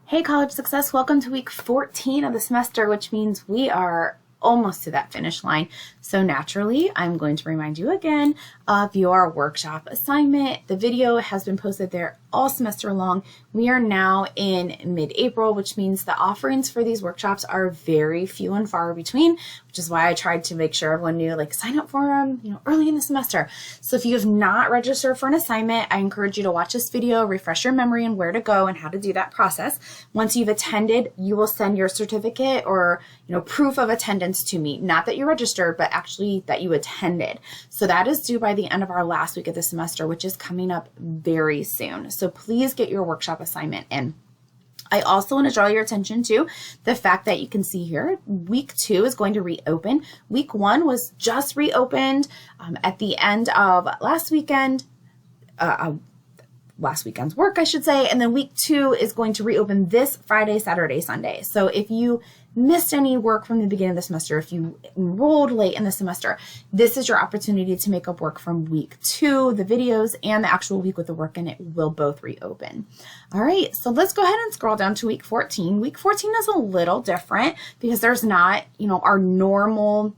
Hey College Success, welcome to week 14 of the semester, which means we are almost to that finish line. So naturally, I'm going to remind you again of your workshop assignment. The video has been posted there all semester long. We are now in mid-April, which means the offerings for these workshops are very few and far between, which is why I tried to make sure everyone knew, like, sign up for them, early in the semester. So if you have not registered for an assignment, I encourage you to watch this video, refresh your memory on where to go and how to do that process. Once you've attended, you will send your certificate or, proof of attendance to me. Not that you registered, but actually that you attended. So that is due by the end of our last week of the semester, which is coming up very soon. So please get your workshop assignment in. I also want to draw your attention to the fact that you can see here, week 2 is going to reopen. Week 1 was just reopened at the end of last weekend's work, I should say. And then week 2 is going to reopen this Friday, Saturday, Sunday. So if you missed any work from the beginning of the semester, if you enrolled late in the semester, this is your opportunity to make up work from week 2, the videos, and the actual week with the work, and it will both reopen. All right, so let's go ahead and scroll down to week 14. Week 14 is a little different because there's not, our normal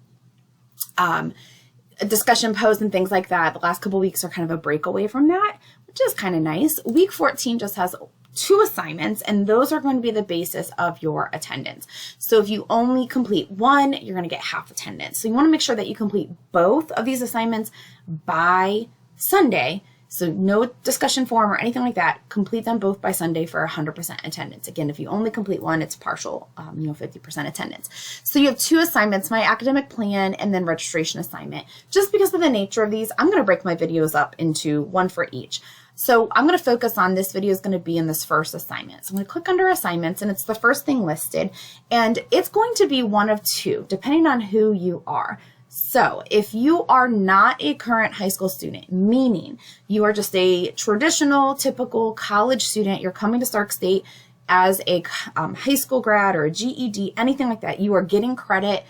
discussion posts and things like that. The last couple weeks are kind of a breakaway from that, which is kind of nice. Week 14 just has 2 assignments, and those are going to be the basis of your attendance. So if you only complete one, you're going to get half attendance. So you want to make sure that you complete both of these assignments by Sunday. So no discussion forum or anything like that. Complete them both by Sunday for 100% attendance. Again, if you only complete one, it's partial, 50% attendance. So you have 2 assignments, my academic plan and then registration assignment. Just because of the nature of these, I'm going to break my videos up into one for each. So I'm going to focus on this video is going to be in this first assignment. So I'm going to click under assignments, and it's the first thing listed, and it's going to be one of 2, depending on who you are. So if you are not a current high school student, meaning you are just a traditional, typical college student, you're coming to Stark State as a high school grad or a GED, anything like that, you are getting credit,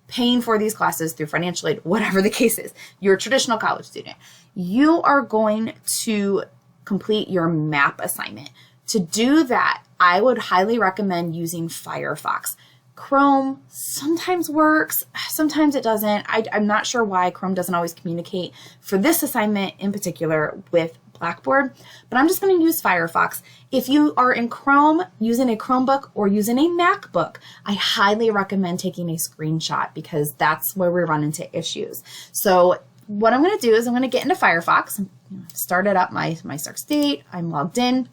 paying for these classes through financial aid, whatever the case is, you're a traditional college student. You are going to complete your MAP assignment. To do that, I would highly recommend using Firefox. Chrome sometimes works, sometimes it doesn't. I'm not sure why Chrome doesn't always communicate for this assignment in particular with Blackboard, but I'm just going to use Firefox. If you are in Chrome using a Chromebook or using a MacBook, I highly recommend taking a screenshot because that's where we run into issues. So what I'm going to do is I'm going to get into Firefox, started up my Stark State, I'm logged in.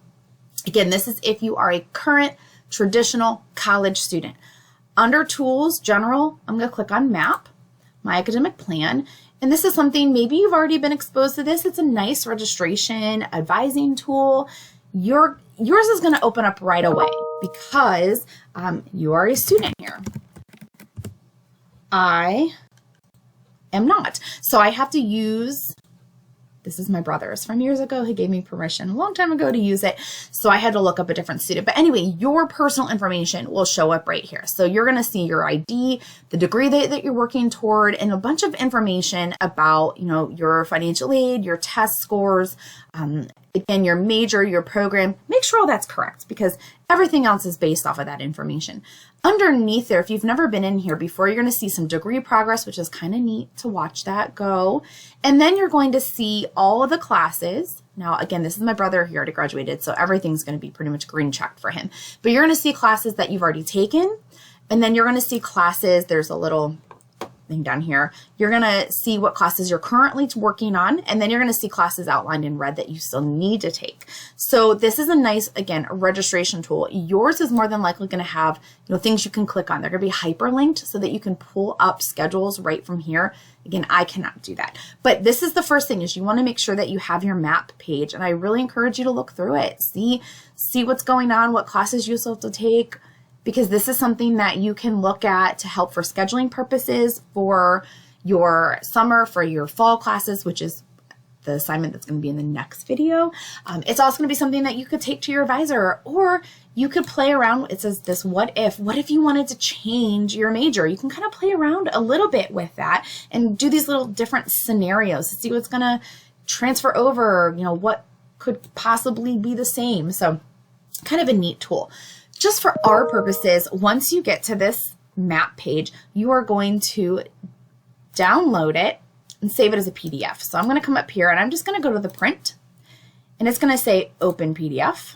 Again, this is if you are a current traditional college student. Under Tools, General, I'm going to click on MAP, My Academic Plan. And this is something, maybe you've already been exposed to this. It's a nice registration, advising tool. Yours is going to open up right away because you are a student here. I am not. So I have to use, this is my brother's from years ago. He gave me permission a long time ago to use it. So I had to look up a different student. But anyway, your personal information will show up right here. So you're going to see your ID, the degree that you're working toward, and a bunch of information about, your financial aid, your test scores, again, your major, your program. Make sure all that's correct because everything else is based off of that information. Underneath there, if you've never been in here before, you're going to see some degree progress, which is kind of neat to watch that go. And then you're going to see all of the classes. Now, again, this is my brother. He already graduated, so everything's going to be pretty much green checked for him. But you're going to see classes that you've already taken. And then you're going to see classes. There's a little thing down here. You're going to see what classes you're currently working on, and then you're going to see classes outlined in red that you still need to take. So this is a nice, again, a registration tool. Yours is more than likely going to have, things you can click on. They're going to be hyperlinked so that you can pull up schedules right from here. Again, I cannot do that. But this is the first thing is you want to make sure that you have your MAP page, and I really encourage you to look through it. See what's going on, what classes you still have to take, because this is something that you can look at to help for scheduling purposes for your summer, for your fall classes, which is the assignment that's going to be in the next video. It's also going to be something that you could take to your advisor, or you could play around. It says this, what if you wanted to change your major? You can kind of play around a little bit with that and do these little different scenarios to see what's going to transfer over, what could possibly be the same. So kind of a neat tool. just for our purposes, once you get to this map page, you are going to download it and save it as a PDF. So I'm going to come up here and I'm just going to go to the print, and it's going to say open PDF,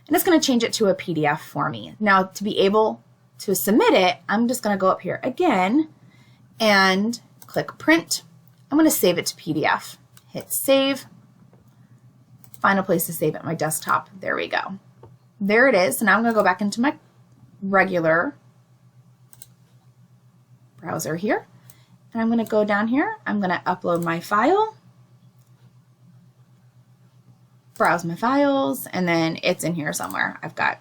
and it's going to change it to a PDF for me. Now, to be able to submit it, I'm just going to go up here again and click print. I'm going to save it to PDF. Hit save. Find a place to save it, my desktop. There we go. There it is. So now I'm going to go back into my regular browser here. And I'm going to go down here. I'm going to upload my file, browse my files, and then it's in here somewhere. I've got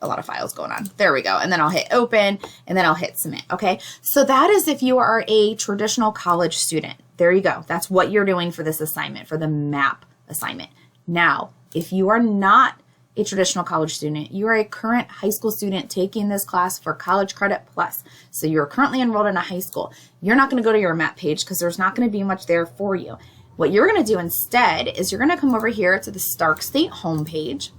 a lot of files going on. There we go. And then I'll hit open, and then I'll hit submit. Okay. So that is if you are a traditional college student. There you go. That's what you're doing for this assignment, for the MAP assignment. Now, if you are not a traditional college student, you are a current high school student taking this class for College Credit Plus. So you're currently enrolled in a high school. You're not going to go to your MAP page because there's not going to be much there for you. What you're going to do instead is you're going to come over here to the Stark State homepage.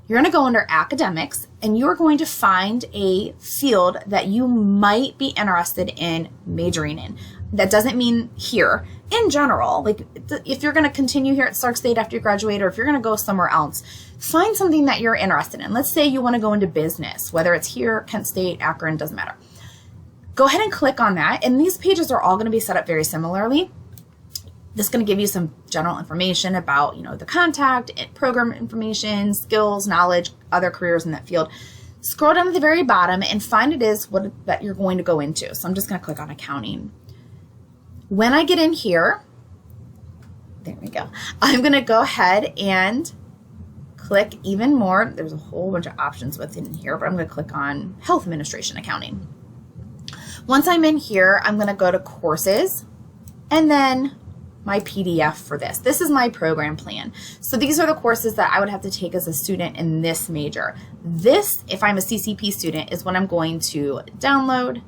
You're going to go under academics, and you're going to find a field that you might be interested in majoring in. That doesn't mean here. In general, like if you're going to continue here at Stark State after you graduate, or if you're going to go somewhere else, find something that you're interested in. Let's say you want to go into business, whether it's here, Kent State, Akron, doesn't matter. Go ahead and click on that, and these pages are all going to be set up very similarly. This is going to give you some general information about, the contact, program information, skills, knowledge, other careers in that field. Scroll down to the very bottom and find that you're going to go into. So I'm just going to click on accounting. When I get in here, there we go. I'm going to go ahead and click even more. There's a whole bunch of options within here, but I'm going to click on health administration accounting. Once I'm in here, I'm going to go to courses and then my PDF for this. This is my program plan. So these are the courses that I would have to take as a student in this major. This, if I'm a CCP student, is what I'm going to download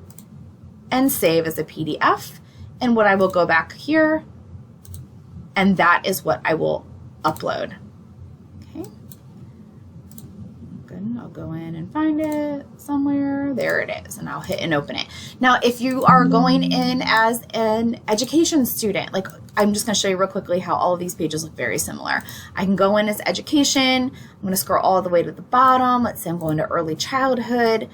and save as a PDF. And what I will go back here, and that is what I will upload. Okay. Good. I'll go in and find it somewhere. There it is. And I'll hit and open it. Now, if you are going in as an education student, like I'm just going to show you real quickly how all of these pages look very similar. I can go in as education. I'm going to scroll all the way to the bottom. Let's say I'm going to early childhood.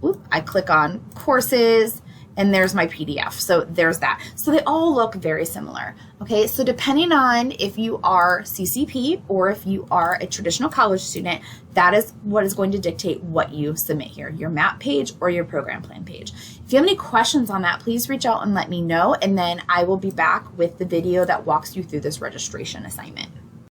Oop, I click on courses. And there's my PDF. So there's that. So they all look very similar. Okay, so depending on if you are CCP or if you are a traditional college student, that is what is going to dictate what you submit here, your MAP page or your program plan page. If you have any questions on that, please reach out and let me know, and then I will be back with the video that walks you through this registration assignment.